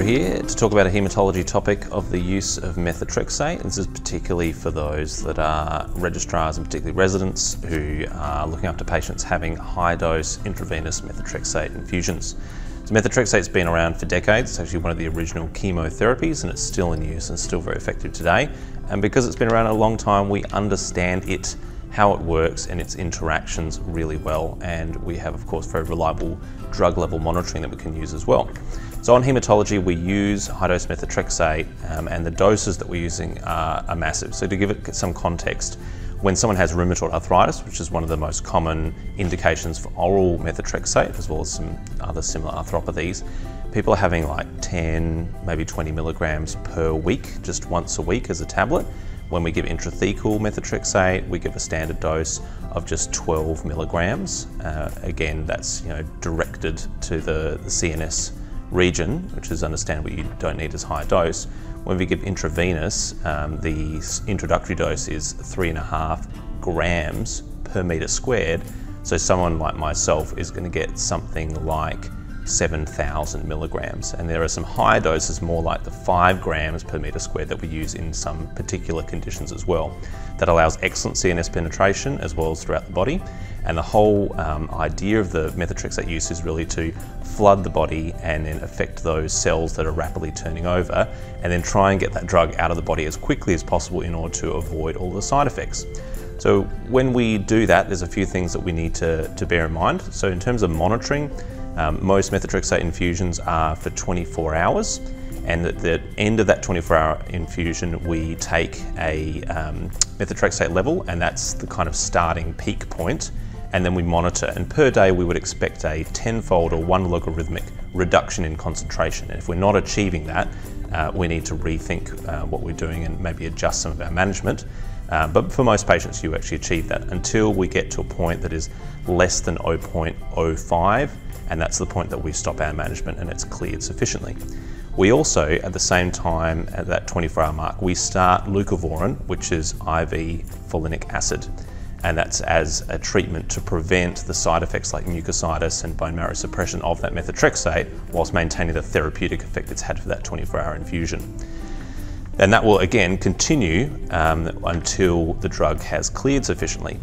here to talk about a haematology topic of the use of methotrexate. This is particularly for those that are registrars and particularly residents who are looking after patients having high-dose intravenous methotrexate infusions. So methotrexate's been around for decades. It's actually one of the original chemotherapies and it's still in use and still very effective today. And because it's been around a long time, we understand it, how it works and its interactions really well. And we have, of course, very reliable drug level monitoring that we can use as well. So on haematology, we use high-dose methotrexate and the doses that we're using are massive. So to give it some context, when someone has rheumatoid arthritis, which is one of the most common indications for oral methotrexate, as well as some other similar arthropathies, people are having like 10, maybe 20 milligrams per week, just once a week as a tablet. When we give intrathecal methotrexate, we give a standard dose of just 12 milligrams. Again, that's directed to the CNS region, which is understandable you don't need as high a dose. When we give intravenous, the introductory dose is 3.5 grams per meter squared. So someone like myself is going to get something like 7,000 milligrams. And there are some higher doses, more like the 5 grams per meter squared that we use in some particular conditions as well. That allows excellent CNS penetration as well as throughout the body. And the whole idea of the methotrexate use is really to flood the body and then affect those cells that are rapidly turning over and then try and get that drug out of the body as quickly as possible in order to avoid all the side effects. So when we do that, there's a few things that we need to bear in mind. So in terms of monitoring, most methotrexate infusions are for 24 hours. And at the end of that 24-hour infusion, we take a methotrexate level, and that's the kind of starting peak point, and then we monitor. And per day, we would expect a 10-fold or 1 logarithmic reduction in concentration. And if we're not achieving that, we need to rethink what we're doing and maybe adjust some of our management. But for most patients, you actually achieve that until we get to a point that is less than 0.05, and that's the point that we stop our management and it's cleared sufficiently. We also, at the same time, at that 24-hour mark, we start leucovorin, which is IV folinic acid. And that's as a treatment to prevent the side effects like mucositis and bone marrow suppression of that methotrexate, whilst maintaining the therapeutic effect it's had for that 24-hour infusion. And that will again continue until the drug has cleared sufficiently.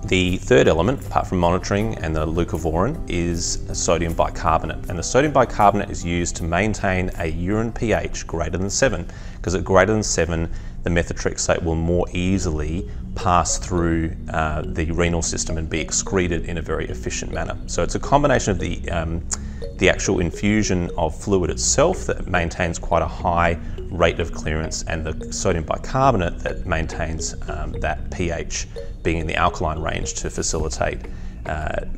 The third element, apart from monitoring and the leucovorin, is sodium bicarbonate. And the sodium bicarbonate is used to maintain a urine pH greater than 7, because at greater than 7, the methotrexate will more easily pass through the renal system and be excreted in a very efficient manner. So it's a combination of the actual infusion of fluid itself that maintains quite a high rate of clearance, and the sodium bicarbonate that maintains that pH being in the alkaline range to facilitate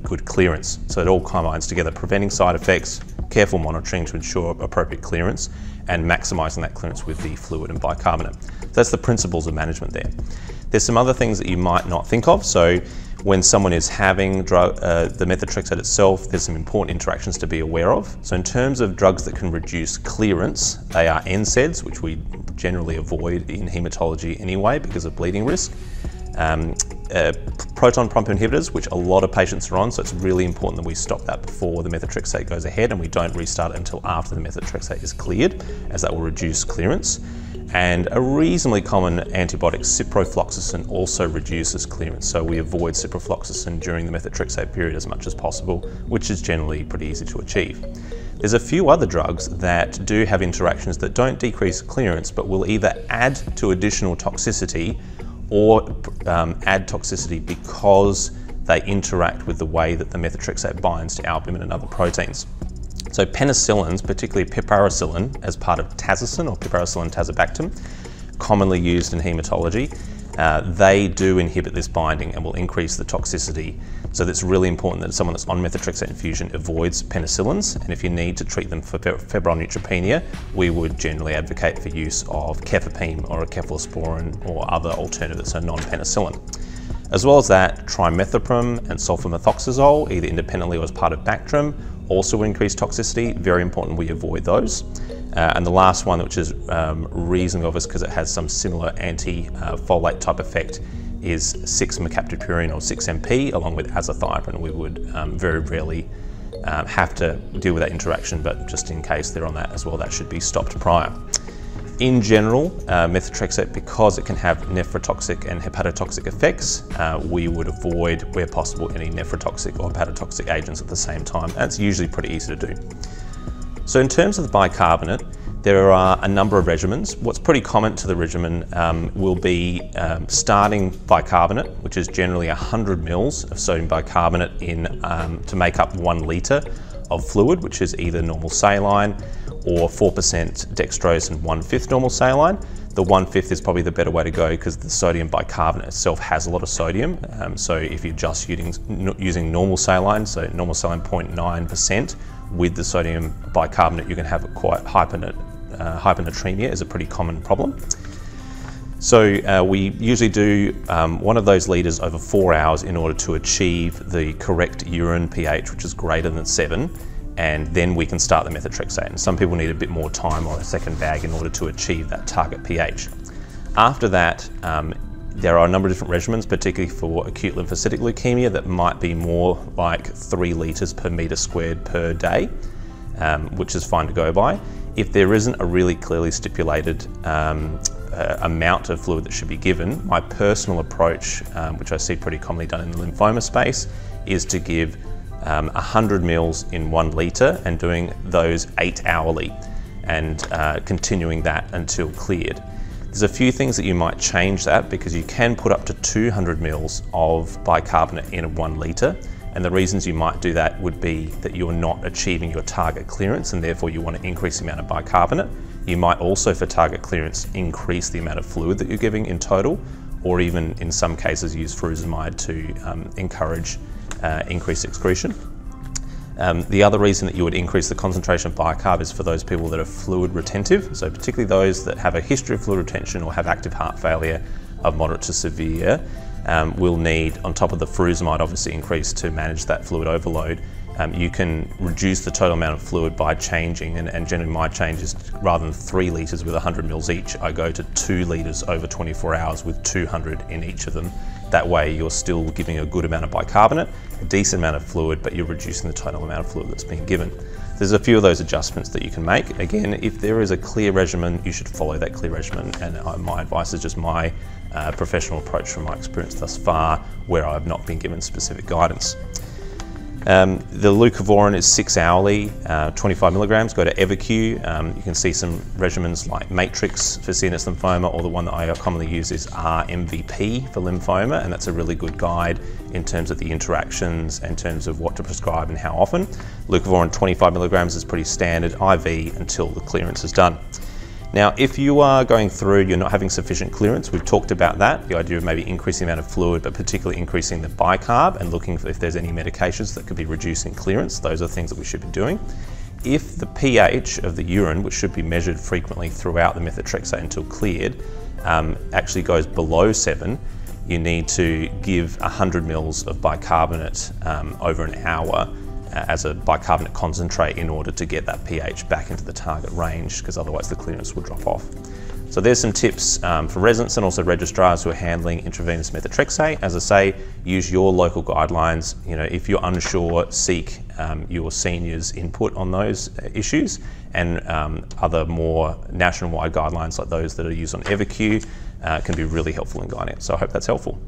good clearance. So it all combines together, preventing side effects, careful monitoring to ensure appropriate clearance, and maximising that clearance with the fluid and bicarbonate. So that's the principles of management there. There's some other things that you might not think of. So when someone is having the methotrexate itself, there's some important interactions to be aware of. So in terms of drugs that can reduce clearance, they are NSAIDs, which we generally avoid in haematology anyway because of bleeding risk. Proton pump inhibitors, which a lot of patients are on, so it's really important that we stop that before the methotrexate goes ahead and we don't restart it until after the methotrexate is cleared, as that will reduce clearance. And a reasonably common antibiotic, ciprofloxacin, also reduces clearance, so we avoid ciprofloxacin during the methotrexate period as much as possible, which is generally pretty easy to achieve. There's a few other drugs that do have interactions that don't decrease clearance, but will either add to additional toxicity or add toxicity because they interact with the way that the methotrexate binds to albumin and other proteins. So penicillins, particularly piperacillin, as part of tazocin or piperacillin tazobactam, commonly used in haematology, they do inhibit this binding and will increase the toxicity. So that's really important that someone that's on methotrexate infusion avoids penicillins, and if you need to treat them for febrile neutropenia, we would generally advocate for use of cefepime or a cephalosporin or other alternatives, so non-penicillin. As well as that, trimethoprim and sulfamethoxazole, either independently or as part of Bactrim, also increase toxicity. Very important we avoid those. And the last one, which is reasonably obvious because it has some similar anti-folate type effect, is 6-mercaptopurine or 6-MP along with azathioprine. We would very rarely have to deal with that interaction, but just in case they're on that as well, that should be stopped prior. In general, methotrexate, because it can have nephrotoxic and hepatotoxic effects, we would avoid, where possible, any nephrotoxic or hepatotoxic agents at the same time. That's usually pretty easy to do. So in terms of the bicarbonate, there are a number of regimens. What's pretty common to the regimen will be starting bicarbonate, which is generally 100 mils of sodium bicarbonate to make up 1 litre of fluid, which is either normal saline or 4% dextrose and 1/5 normal saline. The 1/5 is probably the better way to go because the sodium bicarbonate itself has a lot of sodium. So if you're just using normal saline, so normal saline 0.9% with the sodium bicarbonate, you can have quite hypernatremia is a pretty common problem. So we usually do 1 of those litres over 4 hours in order to achieve the correct urine pH, which is greater than 7, and then we can start the methotrexate. And some people need a bit more time or a second bag in order to achieve that target pH. After that, there are a number of different regimens, particularly for acute lymphocytic leukemia, that might be more like 3 litres per metre squared per day, which is fine to go by. If there isn't a really clearly stipulated amount of fluid that should be given, my personal approach, which I see pretty commonly done in the lymphoma space, is to give 100 mils in 1 litre and doing those 8 hourly and continuing that until cleared. There's a few things that you might change that, because you can put up to 200 mils of bicarbonate in 1 litre. And the reasons you might do that would be that you're not achieving your target clearance and therefore you want to increase the amount of bicarbonate. You might also, for target clearance, increase the amount of fluid that you're giving in total, or even in some cases use furosemide to encourage increased excretion. The other reason that you would increase the concentration of bicarb is for those people that are fluid retentive, so particularly those that have a history of fluid retention or have active heart failure of moderate to severe, will need, on top of the furosemide obviously increase to manage that fluid overload. You can reduce the total amount of fluid by changing, and generally my change is, rather than 3 litres with 100 mils each, I go to 2 litres over 24 hours with 200 in each of them. That way you're still giving a good amount of bicarbonate, a decent amount of fluid, but you're reducing the total amount of fluid that's being given. There's a few of those adjustments that you can make. Again, if there is a clear regimen, you should follow that clear regimen, and my advice is just my professional approach from my experience thus far, where I've not been given specific guidance. The leucovorin is 6 hourly, 25 milligrams. Go to Everq. You can see some regimens like Matrix for CNS lymphoma, or the one that I commonly use is RMVP for lymphoma, and that's a really good guide in terms of the interactions, in terms of what to prescribe and how often. Leucovorin 25 milligrams is pretty standard IV until the clearance is done. Now, if you are going through, you're not having sufficient clearance, we've talked about that, the idea of maybe increasing the amount of fluid, but particularly increasing the bicarb and looking for if there's any medications that could be reducing clearance. Those are things that we should be doing. If the pH of the urine, which should be measured frequently throughout the methotrexate until cleared, actually goes below 7, you need to give 100 mils of bicarbonate over an hour as a bicarbonate concentrate in order to get that pH back into the target range, because otherwise the clearance will drop off. So there's some tips for residents and also registrars who are handling intravenous methotrexate. As I say, use your local guidelines. You know, if you're unsure, seek your seniors' input on those issues, and other more nationwide guidelines like those that are used on Everq can be really helpful in guiding it. So I hope that's helpful.